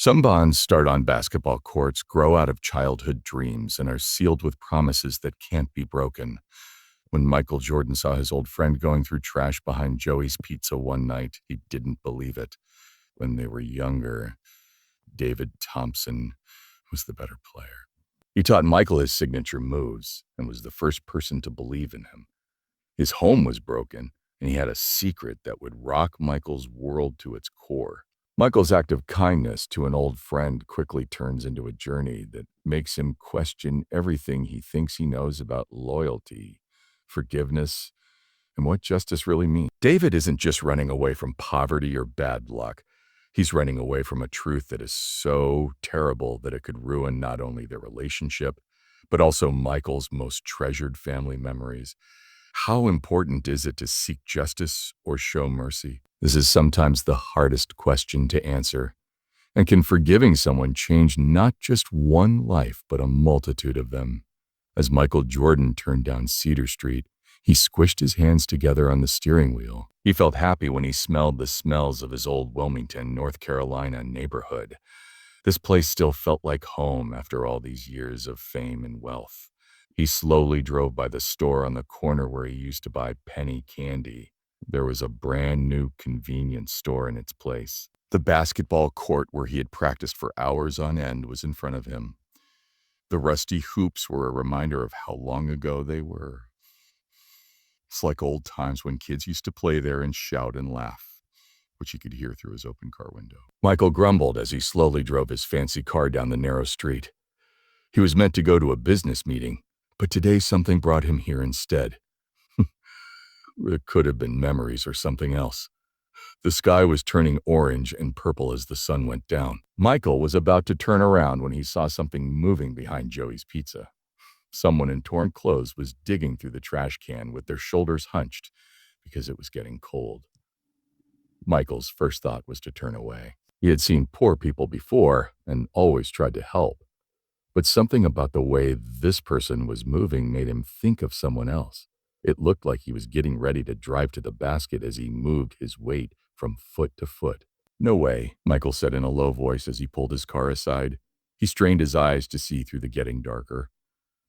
Some bonds start on basketball courts, grow out of childhood dreams, and are sealed with promises that can't be broken. When Michael Jordan saw his old friend going through trash behind Joey's Pizza one night, he didn't believe it. When they were younger, David Thompson was the better player. He taught Michael his signature moves and was the first person to believe in him. His home was broken, and he had a secret that would rock Michael's world to its core. Michael's act of kindness to an old friend quickly turns into a journey that makes him question everything he thinks he knows about loyalty, forgiveness, and what justice really means. David isn't just running away from poverty or bad luck. He's running away from a truth that is so terrible that it could ruin not only their relationship, but also Michael's most treasured family memories. How important is it to seek justice or show mercy? This is sometimes the hardest question to answer. And can forgiving someone change not just one life, but a multitude of them? As Michael Jordan turned down Cedar Street, he squished his hands together on the steering wheel. He felt happy when he smelled the smells of his old Wilmington, North Carolina neighborhood. This place still felt like home after all these years of fame and wealth. He slowly drove by the store on the corner where he used to buy penny candy. There was a brand new convenience store in its place. The basketball court where he had practiced for hours on end was in front of him. The rusty hoops were a reminder of how long ago they were. It's like old times when kids used to play there and shout and laugh, which he could hear through his open car window. Michael grumbled as he slowly drove his fancy car down the narrow street. He was meant to go to a business meeting, but today something brought him here instead. It could have been memories or something else. The sky was turning orange and purple as the sun went down. Michael was about to turn around when he saw something moving behind Joey's Pizza. Someone in torn clothes was digging through the trash can with their shoulders hunched because it was getting cold. Michael's first thought was to turn away. He had seen poor people before and always tried to help. But something about the way this person was moving made him think of someone else. It looked like he was getting ready to drive to the basket as he moved his weight from foot to foot. "No way," Michael said in a low voice as he pulled his car aside. He strained his eyes to see through the getting darker.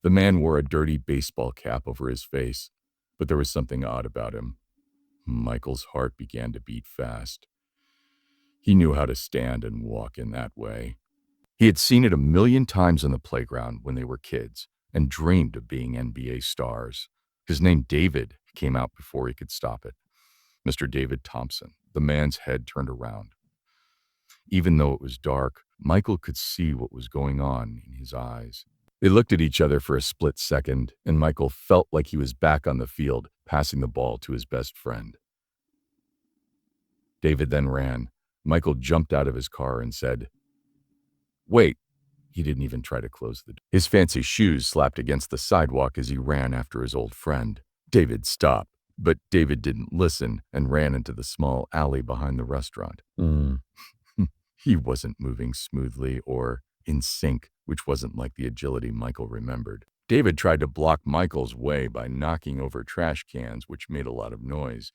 The man wore a dirty baseball cap over his face, but there was something odd about him. Michael's heart began to beat fast. He knew how to stand and walk in that way. He had seen it a million times on the playground when they were kids and dreamed of being NBA stars. His name, David, came out before he could stop it. Mr. David Thompson. The man's head turned around. Even though it was dark, Michael could see what was going on in his eyes. They looked at each other for a split second, and Michael felt like he was back on the field, passing the ball to his best friend. David then ran. Michael jumped out of his car and said, "Wait." He didn't even try to close the door. His fancy shoes slapped against the sidewalk as he ran after his old friend. David stopped, but David didn't listen and ran into the small alley behind the restaurant. He wasn't moving smoothly or in sync, which wasn't like the agility Michael remembered. David tried to block Michael's way by knocking over trash cans, which made a lot of noise.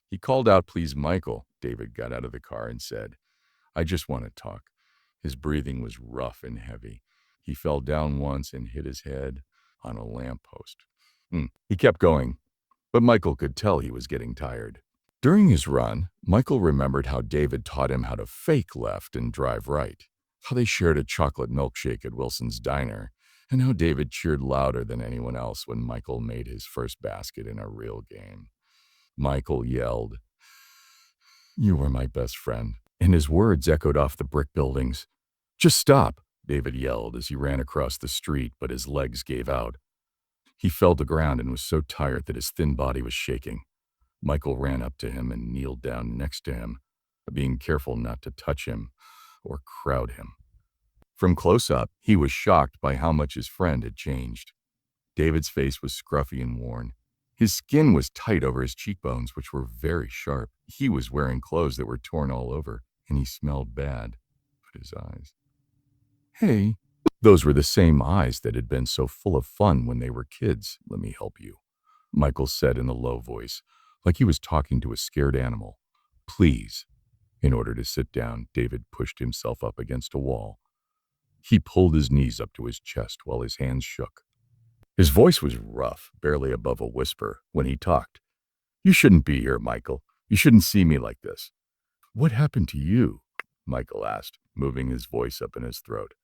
He called out, "Please, Michael." David got out of the car and said, "I just want to talk." His breathing was rough and heavy. He fell down once and hit his head on a lamppost. He kept going, but Michael could tell he was getting tired. During his run, Michael remembered how David taught him how to fake left and drive right, how they shared a chocolate milkshake at Wilson's Diner, and how David cheered louder than anyone else when Michael made his first basket in a real game. Michael yelled, "You were my best friend," and his words echoed off the brick buildings. "Just stop," David yelled as he ran across the street, but his legs gave out. He fell to the ground and was so tired that his thin body was shaking. Michael ran up to him and kneeled down next to him, being careful not to touch him or crowd him. From close up, he was shocked by how much his friend had changed. David's face was scruffy and worn. His skin was tight over his cheekbones, which were very sharp. He was wearing clothes that were torn all over, and he smelled bad. But his eyes... "Hey." Those were the same eyes that had been so full of fun when they were kids. "Let me help you," Michael said in a low voice, like he was talking to a scared animal. "Please." In order to sit down, David pushed himself up against a wall. He pulled his knees up to his chest while his hands shook. His voice was rough, barely above a whisper, when he talked. "You shouldn't be here, Michael. You shouldn't see me like this." "What happened to you?" Michael asked, moving his voice up in his throat.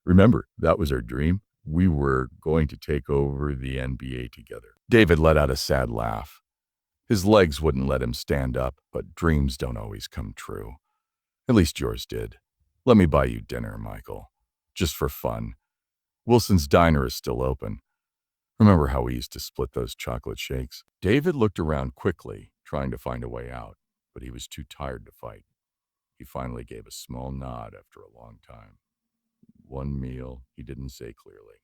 "Remember, that was our dream. We were going to take over the NBA together." David let out a sad laugh. His legs wouldn't let him stand up, but dreams don't always come true. "At least yours did. Let me buy you dinner, Michael. Just for fun. Wilson's Diner is still open. Remember how we used to split those chocolate shakes?" David looked around quickly, trying to find a way out, but he was too tired to fight. He finally gave a small nod after a long time. "One meal," he didn't say clearly.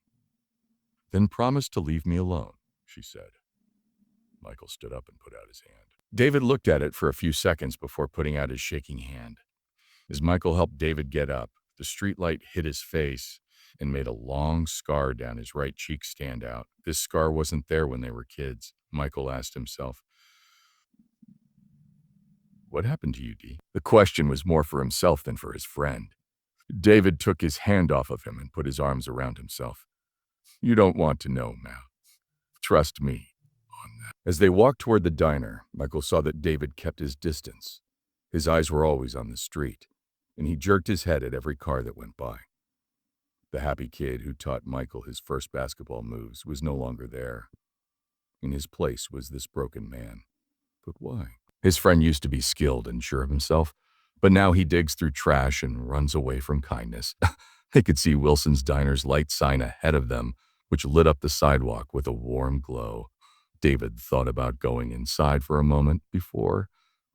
"Then promise to leave me alone," she said. Michael stood up and put out his hand. David looked at it for a few seconds before putting out his shaking hand. As Michael helped David get up, the streetlight hit his face and made a long scar down his right cheek stand out. This scar wasn't there when they were kids. Michael asked himself, "What happened to you, Dee?" The question was more for himself than for his friend. David took his hand off of him and put his arms around himself. "You don't want to know, Mal. Trust me on that." As they walked toward the diner, Michael saw that David kept his distance. His eyes were always on the street, and he jerked his head at every car that went by. The happy kid who taught Michael his first basketball moves was no longer there. In his place was this broken man. But why? His friend used to be skilled and sure of himself, but now he digs through trash and runs away from kindness. They could see Wilson's Diner's light sign ahead of them, which lit up the sidewalk with a warm glow. David thought about going inside for a moment before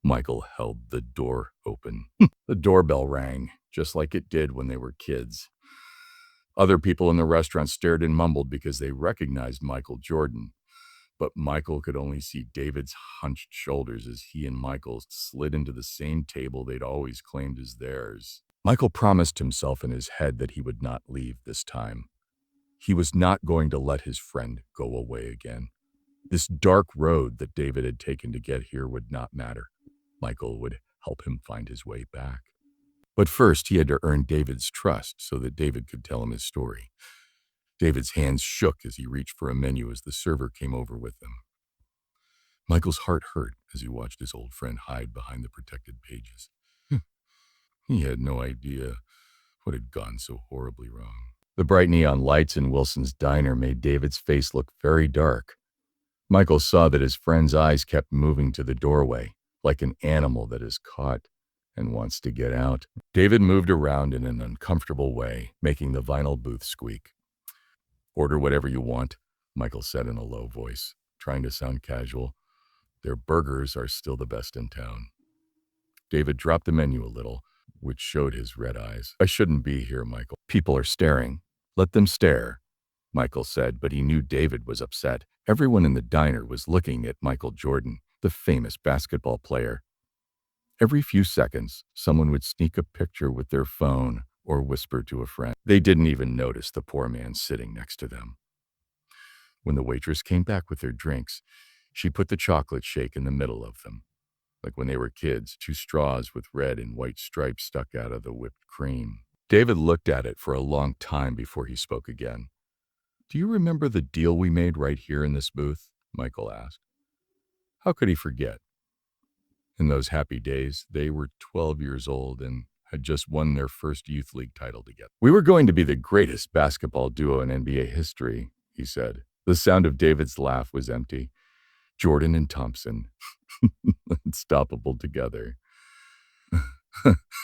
Michael held the door open. The doorbell rang, just like it did when they were kids. Other people in the restaurant stared and mumbled because they recognized Michael Jordan. But Michael could only see David's hunched shoulders as he and Michael slid into the same table they'd always claimed as theirs. Michael promised himself in his head that he would not leave this time. He was not going to let his friend go away again. This dark road that David had taken to get here would not matter. Michael would help him find his way back. But first, he had to earn David's trust so that David could tell him his story. David's hands shook as he reached for a menu as the server came over with them. Michael's heart hurt as he watched his old friend hide behind the protected pages. He had no idea what had gone so horribly wrong. The bright neon lights in Wilson's Diner made David's face look very dark. Michael saw that his friend's eyes kept moving to the doorway, like an animal that is caught and wants to get out. David moved around in an uncomfortable way, making the vinyl booth squeak. "Order whatever you want," Michael said in a low voice, trying to sound casual. "Their burgers are still the best in town." David dropped the menu a little, which showed his red eyes. "I shouldn't be here, Michael. People are staring. Let them stare," Michael said, but he knew David was upset. Everyone in the diner was looking at Michael Jordan, the famous basketball player. Every few seconds, someone would sneak a picture with their phone or whisper to a friend. They didn't even notice the poor man sitting next to them. When the waitress came back with their drinks, she put the chocolate shake in the middle of them. Like when they were kids, 2 straws with red and white stripes stuck out of the whipped cream. David looked at it for a long time before he spoke again. "Do you remember the deal we made right here in this booth?" Michael asked. How could he forget? In those happy days, they were 12 years old and had just won their first youth league title together. "We were going to be the greatest basketball duo in NBA history," he said. The sound of David's laugh was empty. Jordan and Thompson, unstoppable together.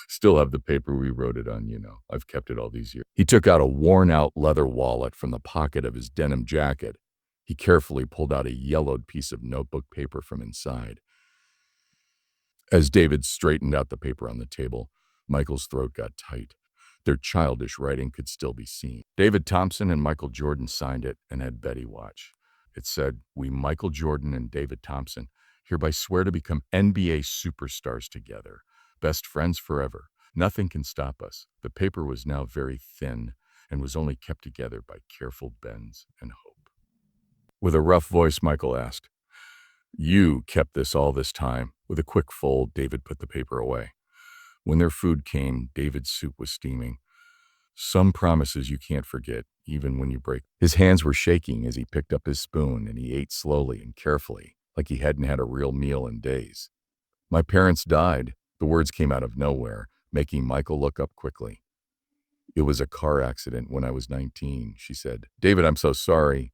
Still have the paper we wrote it on, I've kept it all these years. He took out a worn-out leather wallet from the pocket of his denim jacket. He carefully pulled out a yellowed piece of notebook paper from inside. As David straightened out the paper on the table, Michael's throat got tight. Their childish writing could still be seen. David Thompson and Michael Jordan signed it and had Betty watch. It said, "We, Michael Jordan and David Thompson, hereby swear to become NBA superstars together. Best friends forever. Nothing can stop us." The paper was now very thin and was only kept together by careful bends and hope. With a rough voice, Michael asked, "You kept this all this time?" With a quick fold, David put the paper away. When their food came, David's soup was steaming. Some promises you can't forget, even when you break. His hands were shaking as he picked up his spoon, and he ate slowly and carefully, like he hadn't had a real meal in days. My parents died. The words came out of nowhere, making Michael look up quickly. It was a car accident when I was 19, she said. David, I'm so sorry.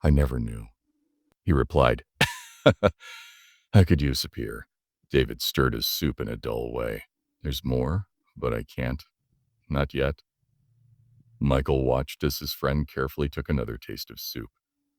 I never knew. He replied, I could use a beer. David stirred his soup in a dull way. There's more, but I can't. Not yet. Michael watched as his friend carefully took another taste of soup.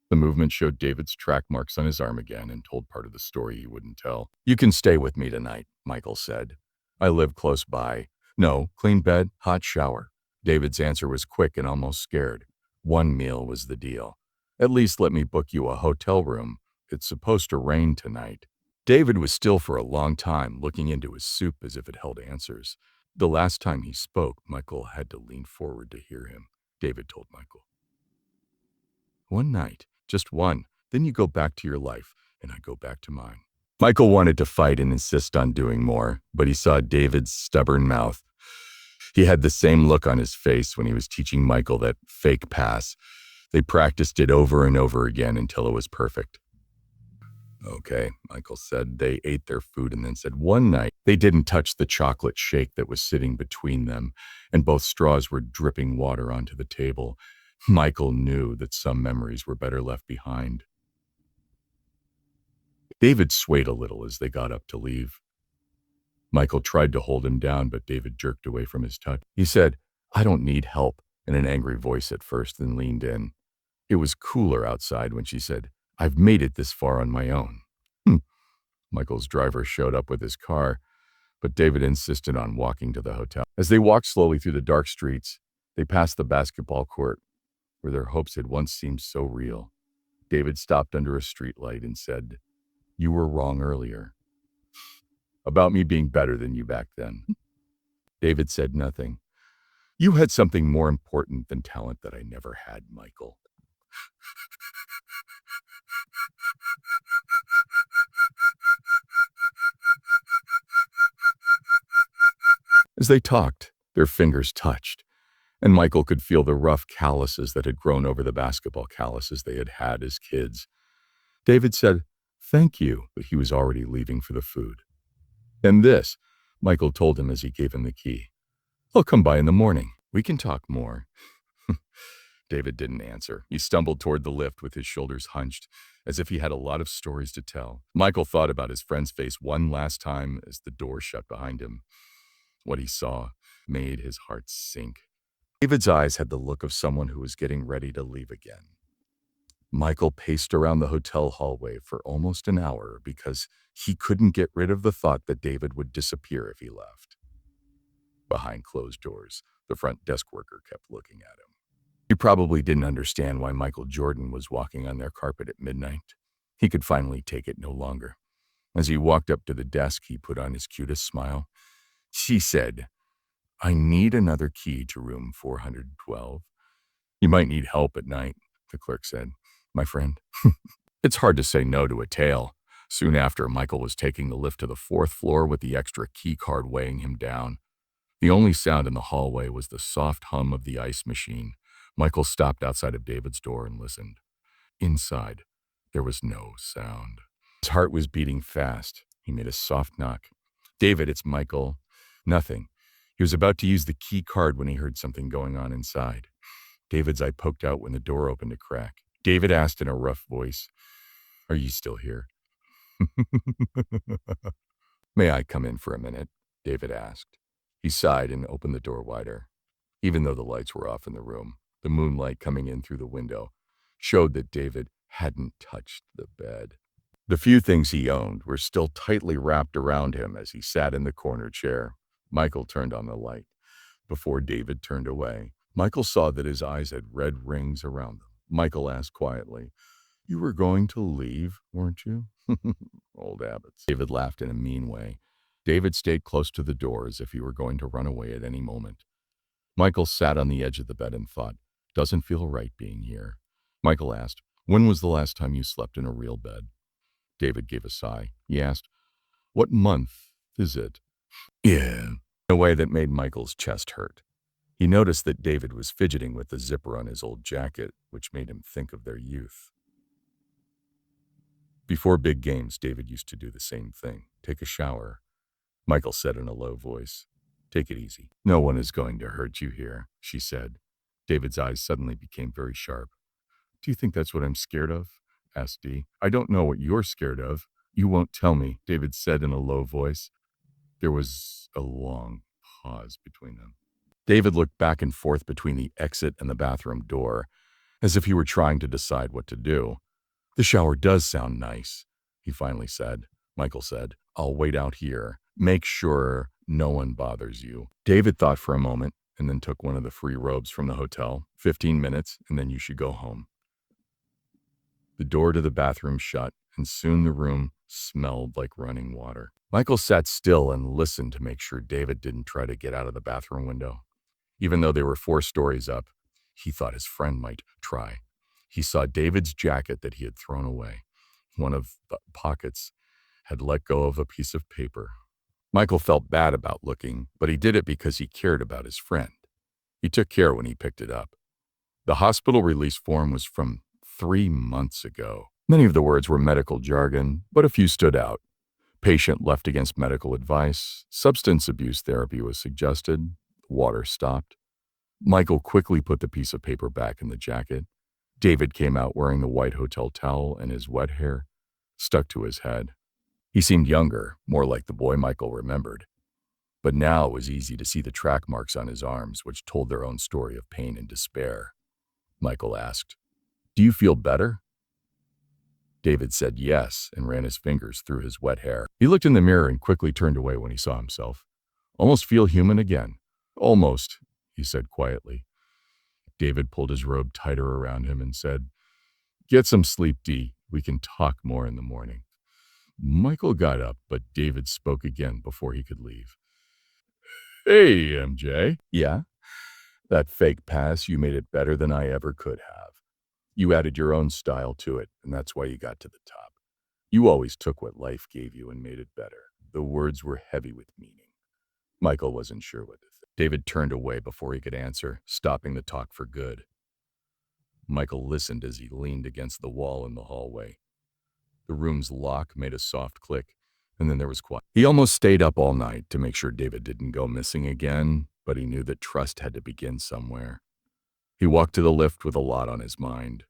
The movement showed David's track marks on his arm again and told part of the story he wouldn't tell. You can stay with me tonight, Michael said. I live close by. No, clean bed, hot shower. David's answer was quick and almost scared. One meal was the deal. At least let me book you a hotel room. It's supposed to rain tonight. David was still for a long time, looking into his soup as if it held answers. The last time he spoke, Michael had to lean forward to hear him. David told Michael. One night, just one, then you go back to your life, and I go back to mine. Michael wanted to fight and insist on doing more, but he saw David's stubborn mouth. He had the same look on his face when he was teaching Michael that fake pass. They practiced it over and over again until it was perfect. Okay, Michael said. They ate their food and then said one night they didn't touch the chocolate shake that was sitting between them, and both straws were dripping water onto the table. Michael knew that some memories were better left behind. David swayed a little as they got up to leave. Michael tried to hold him down, but David jerked away from his touch. He said, I don't need help, in an angry voice at first, then leaned in. It was cooler outside when she said, I've made it this far on my own. Michael's driver showed up with his car, but David insisted on walking to the hotel. As they walked slowly through the dark streets, they passed the basketball court, where their hopes had once seemed so real. David stopped under a streetlight and said, You were wrong earlier. About me being better than you back then. David said nothing. You had something more important than talent that I never had, Michael. As they talked, their fingers touched, and Michael could feel the rough calluses that had grown over the basketball calluses they had had as kids. David said, Thank you, but he was already leaving for the food. And this, Michael told him as he gave him the key. I'll come by in the morning. We can talk more. David didn't answer. He stumbled toward the lift with his shoulders hunched, as if he had a lot of stories to tell. Michael thought about his friend's face one last time as the door shut behind him. What he saw made his heart sink. David's eyes had the look of someone who was getting ready to leave again. Michael paced around the hotel hallway for almost an hour because he couldn't get rid of the thought that David would disappear if he left. Behind closed doors, the front desk worker kept looking at him. He probably didn't understand why Michael Jordan was walking on their carpet at midnight. He could finally take it no longer. As he walked up to the desk, he put on his cutest smile. She said, I need another key to room 412. You might need help at night, the clerk said. My friend. It's hard to say no to a tale. Soon after, Michael was taking the lift to the 4th floor with the extra key card weighing him down. The only sound in the hallway was the soft hum of the ice machine. Michael stopped outside of David's door and listened. Inside, there was no sound. His heart was beating fast. He made a soft knock. David, it's Michael. Nothing. He was about to use the key card when he heard something going on inside. David's eye poked out when the door opened a crack. David asked in a rough voice, Are you still here? May I come in for a minute? David asked. He sighed and opened the door wider. Even though the lights were off in the room, the moonlight coming in through the window showed that David hadn't touched the bed. The few things he owned were still tightly wrapped around him as he sat in the corner chair. Michael turned on the light. Before David turned away, Michael saw that his eyes had red rings around them. Michael asked quietly, You were going to leave, weren't you? Old habits. David laughed in a mean way. David stayed close to the door as if he were going to run away at any moment. Michael sat on the edge of the bed and thought, Doesn't feel right being here. Michael asked, When was the last time you slept in a real bed? David gave a sigh. He asked, What month is it? Yeah, in a way that made Michael's chest hurt. He noticed that David was fidgeting with the zipper on his old jacket, which made him think of their youth. Before big games, David used to do the same thing. Take a shower. Michael said in a low voice. Take it easy. No one is going to hurt you here, she said. David's eyes suddenly became very sharp. Do you think that's what I'm scared of? Asked Dee. I don't know what you're scared of. You won't tell me, David said in a low voice. There was a long pause between them. David looked back and forth between the exit and the bathroom door, as if he were trying to decide what to do. The shower does sound nice, he finally said. Michael said, I'll wait out here. Make sure no one bothers you. David thought for a moment and then took one of the free robes from the hotel. 15 minutes, and then you should go home. The door to the bathroom shut, and soon the room smelled like running water. Michael sat still and listened to make sure David didn't try to get out of the bathroom window. Even though they were 4 stories up, he thought his friend might try. He saw David's jacket that he had thrown away. One of the pockets had let go of a piece of paper. Michael felt bad about looking, but he did it because he cared about his friend. He took care when he picked it up. The hospital release form was from 3 months ago. Many of the words were medical jargon, but a few stood out. Patient left against medical advice. Substance abuse therapy was suggested. Water stopped. Michael quickly put the piece of paper back in the jacket. David came out wearing the white hotel towel, and his wet hair stuck to his head. He seemed younger, more like the boy Michael remembered. But now it was easy to see the track marks on his arms, which told their own story of pain and despair. Michael asked, Do you feel better? David said yes and ran his fingers through his wet hair. He looked in the mirror and quickly turned away when he saw himself. Almost feel human again. Almost, he said quietly. David pulled his robe tighter around him and said, Get some sleep, Dee. We can talk more in the morning. Michael got up, but David spoke again before he could leave. Hey, MJ. Yeah? That fake pass, you made it better than I ever could have. You added your own style to it, and that's why you got to the top. You always took what life gave you and made it better. The words were heavy with meaning. Michael wasn't sure what to think. David turned away before he could answer, stopping the talk for good. Michael listened as he leaned against the wall in the hallway. The room's lock made a soft click, and then there was quiet. He almost stayed up all night to make sure David didn't go missing again, but he knew that trust had to begin somewhere. He walked to the lift with a lot on his mind.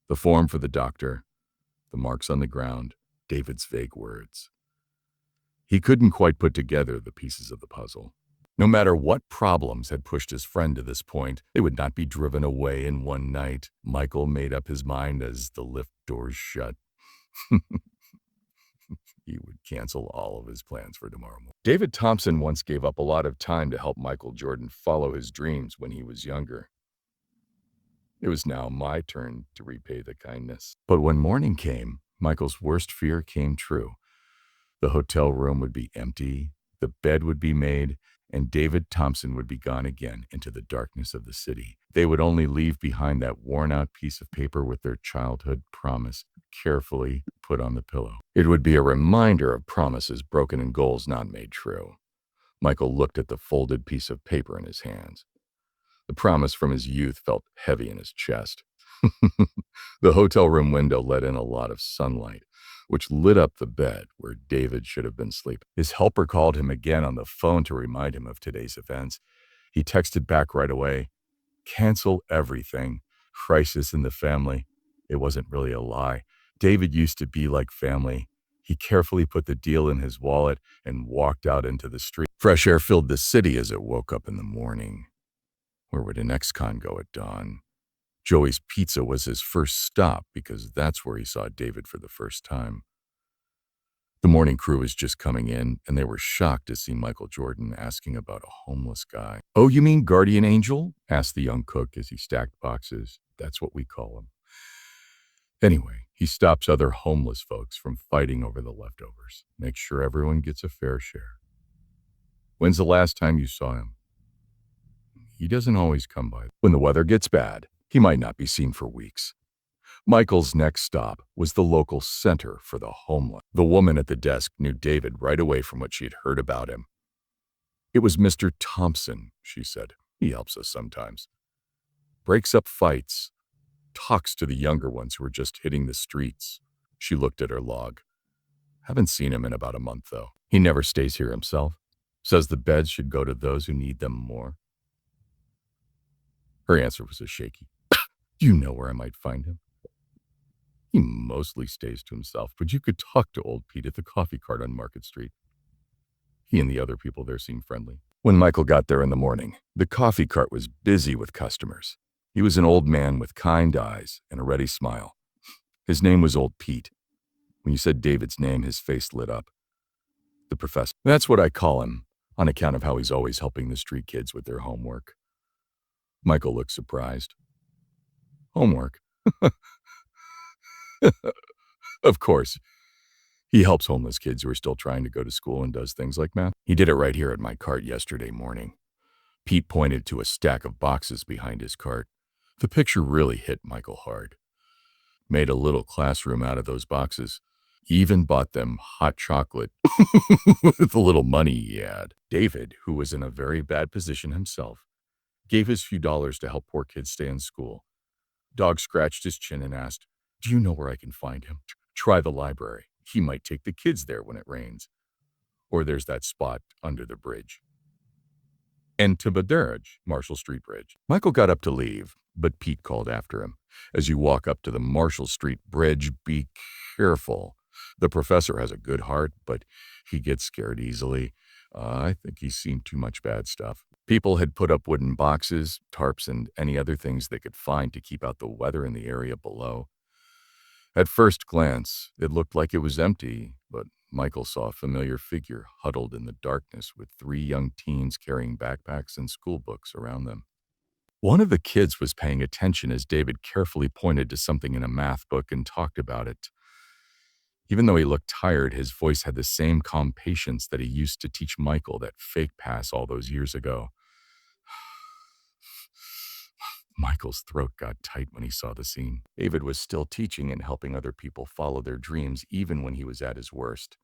The form for the doctor, the marks on the ground, David's vague words. He couldn't quite put together the pieces of the puzzle. No matter what problems had pushed his friend to this point, they would not be driven away in one night. Michael made up his mind as the lift doors shut. He would cancel all of his plans for tomorrow morning. David Thompson once gave up a lot of time to help Michael Jordan follow his dreams when he was younger. It was now my turn to repay the kindness. But when morning came, Michael's worst fear came true. The hotel room would be empty, the bed would be made, and David Thompson would be gone again into the darkness of the city. They would only leave behind that worn-out piece of paper with their childhood promise carefully put on the pillow. It would be a reminder of promises broken and goals not made true. Michael looked at the folded piece of paper in his hands. The promise from his youth felt heavy in his chest. The hotel room window let in a lot of sunlight, which lit up the bed where David should have been sleeping. His helper called him again on the phone to remind him of today's events. He texted back right away, Cancel everything. Crisis in the family. It wasn't really a lie. David used to be like family. He carefully put the deal in his wallet and walked out into the street. Fresh air filled the city as it woke up in the morning. Where would an ex-con go at dawn? Joey's Pizza was his first stop because that's where he saw David for the first time. The morning crew was just coming in, and they were shocked to see Michael Jordan asking about a homeless guy. Oh, you mean guardian angel? Asked the young cook as he stacked boxes. That's what we call him. Anyway, he stops other homeless folks from fighting over the leftovers. Makes sure everyone gets a fair share. When's the last time you saw him? He doesn't always come by. When the weather gets bad, he might not be seen for weeks. Michael's next stop was the local center for the homeless. The woman at the desk knew David right away from what she had heard about him. It was Mr. Thompson, she said. He helps us sometimes. Breaks up fights. Talks to the younger ones who are just hitting the streets. She looked at her log. Haven't seen him in about a month, though. He never stays here himself. Says the beds should go to those who need them more. Her answer was a shaky. You know where I might find him. He mostly stays to himself, but you could talk to old Pete at the coffee cart on Market Street. He and the other people there seemed friendly. When Michael got there in the morning, the coffee cart was busy with customers. He was an old man with kind eyes and a ready smile. His name was Old Pete. When you said David's name, his face lit up. The professor. That's what I call him, on account of how he's always helping the street kids with their homework. Michael looked surprised. Homework? Of course. He helps homeless kids who are still trying to go to school and does things like math. He did it right here at my cart yesterday morning. Pete pointed to a stack of boxes behind his cart. The picture really hit Michael hard. Made a little classroom out of those boxes. Even bought them hot chocolate with the little money he had. David, who was in a very bad position himself, gave his few dollars to help poor kids stay in school. Dog scratched his chin and asked, "Do you know where I can find him? Try the library. He might take the kids there when it rains. Or there's that spot under the bridge." And to Baderage, Marshall Street Bridge. Michael got up to leave, but Pete called after him. As you walk up to the Marshall Street Bridge, be careful. The professor has a good heart, but he gets scared easily. I think he's seen too much bad stuff. People had put up wooden boxes, tarps, and any other things they could find to keep out the weather in the area below. At first glance, it looked like it was empty, but Michael saw a familiar figure huddled in the darkness with 3 young teens carrying backpacks and school books around them. One of the kids was paying attention as David carefully pointed to something in a math book and talked about it. Even though he looked tired, his voice had the same calm patience that he used to teach Michael that fake pass all those years ago. Michael's throat got tight when he saw the scene. David was still teaching and helping other people follow their dreams even when he was at his worst.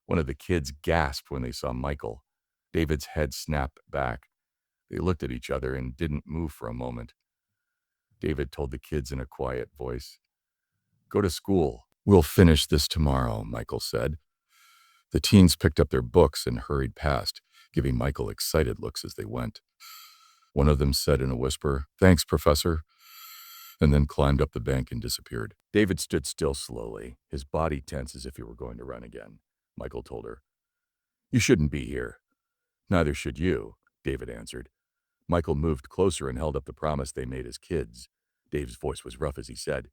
One of the kids gasped when they saw Michael. David's head snapped back. They looked at each other and didn't move for a moment. David told the kids in a quiet voice, "Go to school. We'll finish this tomorrow," Michael said. The teens picked up their books and hurried past, giving Michael excited looks as they went. One of them said in a whisper, "Thanks, Professor," and then climbed up the bank and disappeared. David stood still slowly, his body tense as if he were going to run again. Michael told her, "You shouldn't be here." "Neither should you," David answered. Michael moved closer and held up the promise they made as kids. Dave's voice was rough as he said,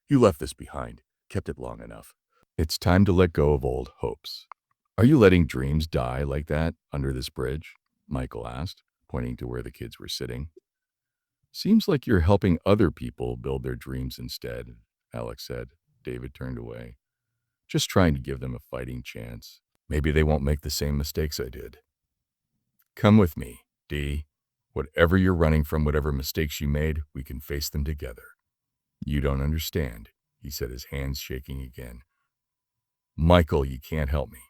"You left this behind, kept it long enough. It's time to let go of old hopes." "Are you letting dreams die like that under this bridge?" Michael asked, pointing to where the kids were sitting. "Seems like you're helping other people build their dreams instead," Alex said. David turned away. "Just trying to give them a fighting chance. Maybe they won't make the same mistakes I did." "Come with me, Dee. Whatever you're running from, whatever mistakes you made, we can face them together." "You don't understand," he said, his hands shaking again. "Michael, you can't help me."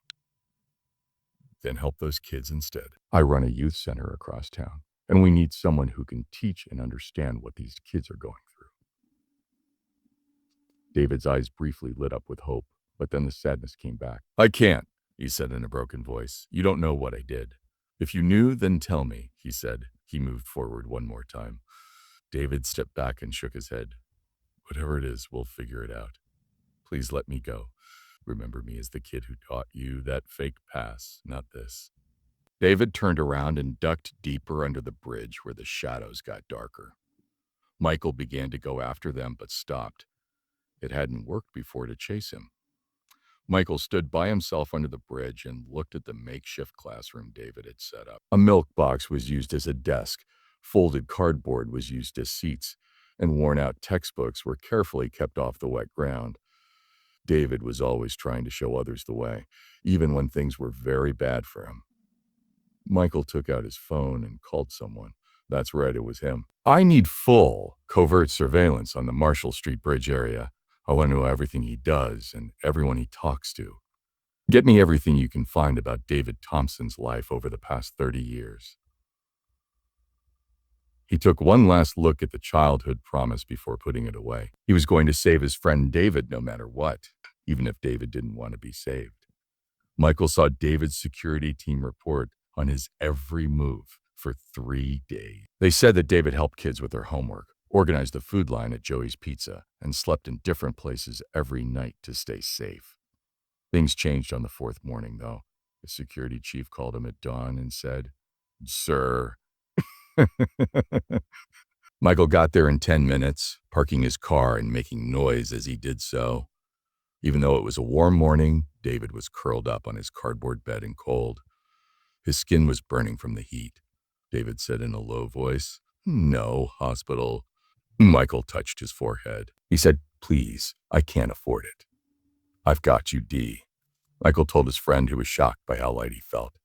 "Then help those kids instead. I run a youth center across town, and we need someone who can teach and understand what these kids are going through." David's eyes briefly lit up with hope, but then the sadness came back. "I can't," he said in a broken voice. "You don't know what I did." "If you knew, then tell me," he said. He moved forward one more time. David stepped back and shook his head. "Whatever it is, we'll figure it out. Please let me go. Remember me as the kid who taught you that fake pass, not this." David turned around and ducked deeper under the bridge where the shadows got darker. Michael began to go after them, but stopped. It hadn't worked before to chase him. Michael stood by himself under the bridge and looked at the makeshift classroom David had set up. A milk box was used as a desk, folded cardboard was used as seats, and worn-out textbooks were carefully kept off the wet ground. David was always trying to show others the way, even when things were very bad for him. Michael took out his phone and called someone. That's right, it was him. "I need full, covert surveillance on the Marshall Street Bridge area. I want to know everything he does and everyone he talks to." Get me everything you can find about David Thompson's life over the past 30 years. He took one last look at the childhood promise before putting it away. He was going to save his friend David no matter what, even if David didn't want to be saved. Michael saw David's security team report on his every move for 3 days. They said that David helped kids with their homework, organized the food line at Joey's Pizza, and slept in different places every night to stay safe. Things changed on the fourth morning, though. The security chief called him at dawn and said, "Sir." Michael got there in 10 minutes, parking his car and making noise as he did so. Even though it was a warm morning, David was curled up on his cardboard bed and cold. His skin was burning from the heat. David said in a low voice, "No, hospital." Michael touched his forehead. He said, "Please, I can't afford it. I've got you, D." Michael told his friend, who was shocked by how light he felt.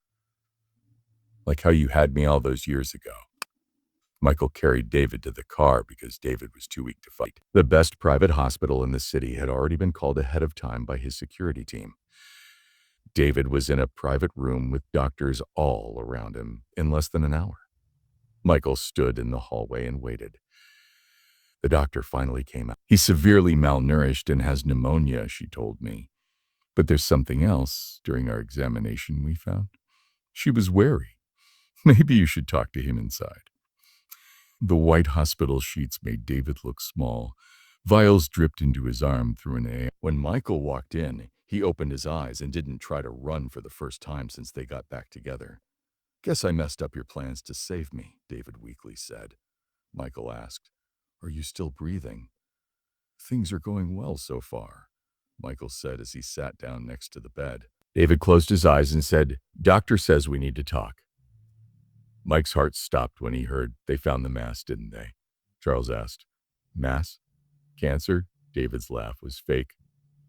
"Like how you had me all those years ago." Michael carried David to the car because David was too weak to fight. The best private hospital in the city had already been called ahead of time by his security team. David was in a private room with doctors all around him in less than an hour. Michael stood in the hallway and waited. The doctor finally came out. "He's severely malnourished and has pneumonia," she told me. "But there's something else during our examination we found." She was wary. "Maybe you should talk to him inside." The white hospital sheets made David look small. Vials dripped into his arm through an A. When Michael walked in, he opened his eyes and didn't try to run for the first time since they got back together. "Guess I messed up your plans to save me," David weakly said. Michael asked, "Are you still breathing?" "Things are going well so far," Michael said as he sat down next to the bed. David closed his eyes and said, "Doctor says we need to talk." Mike's heart stopped when he heard they found the mass, didn't they? Charles asked. "Mass? Cancer?" David's laugh was fake.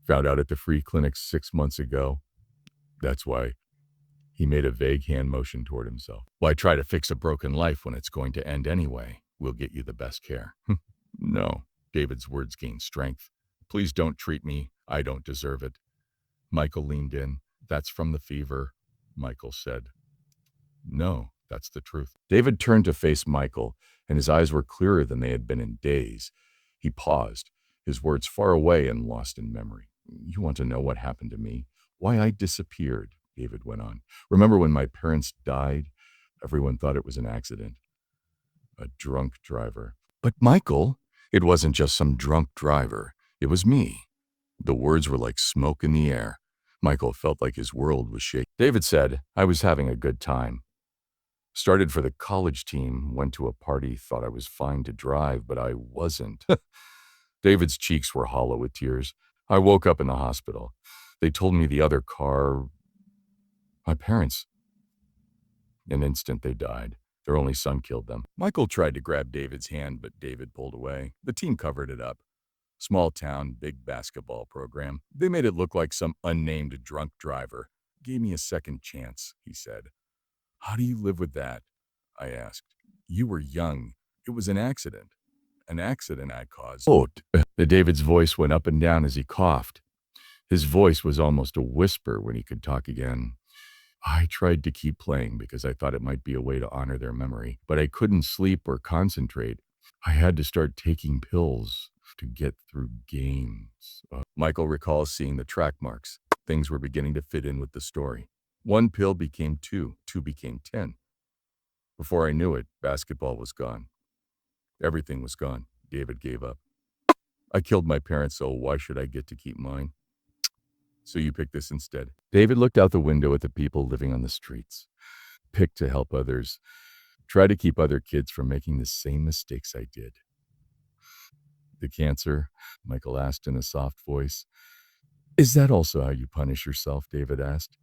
"Found out at the free clinic 6 months ago. That's why." He made a vague hand motion toward himself. "Why try to fix a broken life when it's going to end anyway? We'll get you the best care." "No." David's words gained strength. "Please don't treat me. I don't deserve it." Michael leaned in. "That's from the fever," Michael said. "No, that's the truth." David turned to face Michael, and his eyes were clearer than they had been in days. He paused, his words far away and lost in memory. "You want to know what happened to me? Why I disappeared," David went on. "Remember when my parents died? Everyone thought it was an accident. A drunk driver." "But Michael, it wasn't just some drunk driver. It was me." The words were like smoke in the air. Michael felt like his world was shaking. David said, "I was having a good time. Started for the college team, went to a party, thought I was fine to drive, but I wasn't." David's cheeks were hollow with tears. "I woke up in the hospital. They told me the other car, my parents. In an instant, they died. Their only son killed them." Michael tried to grab David's hand, but David pulled away. The team covered it up. Small town, big basketball program. They made it look like some unnamed drunk driver. "Gave me a second chance," he said. "How do you live with that?" I asked. "You were young. It was an accident. An accident I caused." "Oh." David's voice went up and down as he coughed. His voice was almost a whisper when he could talk again. "I tried to keep playing because I thought it might be a way to honor their memory, but I couldn't sleep or concentrate. I had to start taking pills to get through games." Michael recalls seeing the track marks. Things were beginning to fit in with the story. 1 pill became 2, 2 became 10. Before I knew it, basketball was gone. Everything was gone. David gave up. "I killed my parents, so why should I get to keep mine? So you picked this instead." David looked out the window at the people living on the streets. "Picked to help others. Try to keep other kids from making the same mistakes I did." "The cancer?" Michael asked in a soft voice. "Is that also how you punish yourself?" David asked.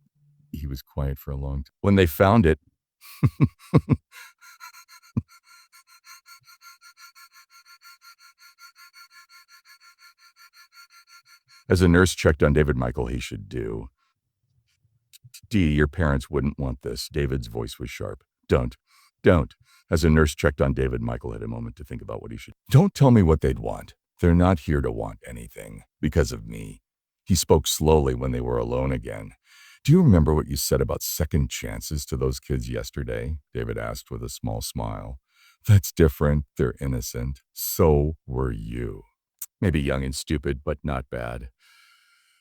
He was quiet for a long time. "When they found it..." As a nurse checked on David, Michael, he should do. "D, your parents wouldn't want this." David's voice was sharp. Don't. As a nurse checked on David, Michael had a moment to think about what he should. "Don't tell me what they'd want. They're not here to want anything. Because of me." He spoke slowly when they were alone again. Do you remember what you said about second chances to those kids yesterday? David asked with a small smile. That's different. They're innocent. So were you. Maybe young and stupid, but not bad.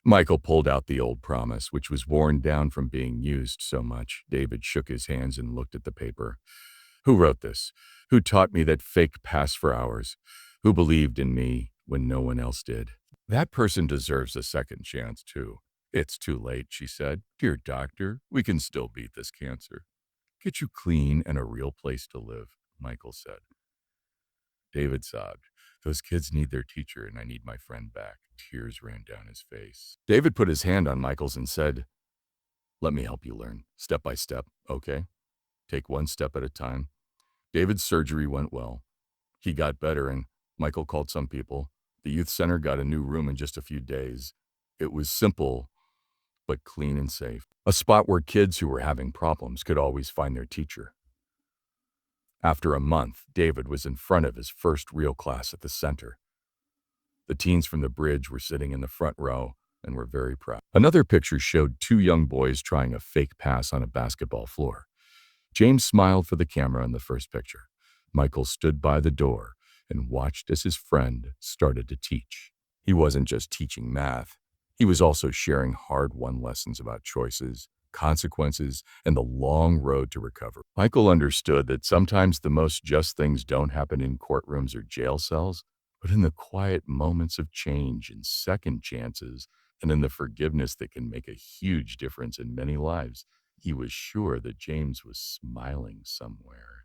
Michael pulled out the old promise, which was worn down from being used so much. David shook his hands and looked at the paper. Who wrote this? Who taught me that fake pass for hours? Who believed in me when no one else did? That person deserves a second chance, too. It's too late, she said. Dear doctor, we can still beat this cancer. Get you clean and a real place to live, Michael said. David sobbed. Those kids need their teacher, and I need my friend back. Tears ran down his face. David put his hand on Michael's and said, let me help you learn, step by step, okay? Take one step at a time. David's surgery went well. He got better, and Michael called some people. The youth center got a new room in just a few days. It was simple, but clean and safe. A spot where kids who were having problems could always find their teacher. After a month, David was in front of his first real class at the center. The teens from the bridge were sitting in the front row and were very proud. Another picture showed two young boys trying a fake pass on a basketball floor. James smiled for the camera in the first picture. Michael stood by the door and watched as his friend started to teach. He wasn't just teaching math. He was also sharing hard-won lessons about choices, consequences, and the long road to recovery. Michael understood that sometimes the most just things don't happen in courtrooms or jail cells, but in the quiet moments of change and second chances, and in the forgiveness that can make a huge difference in many lives. He was sure that James was smiling somewhere.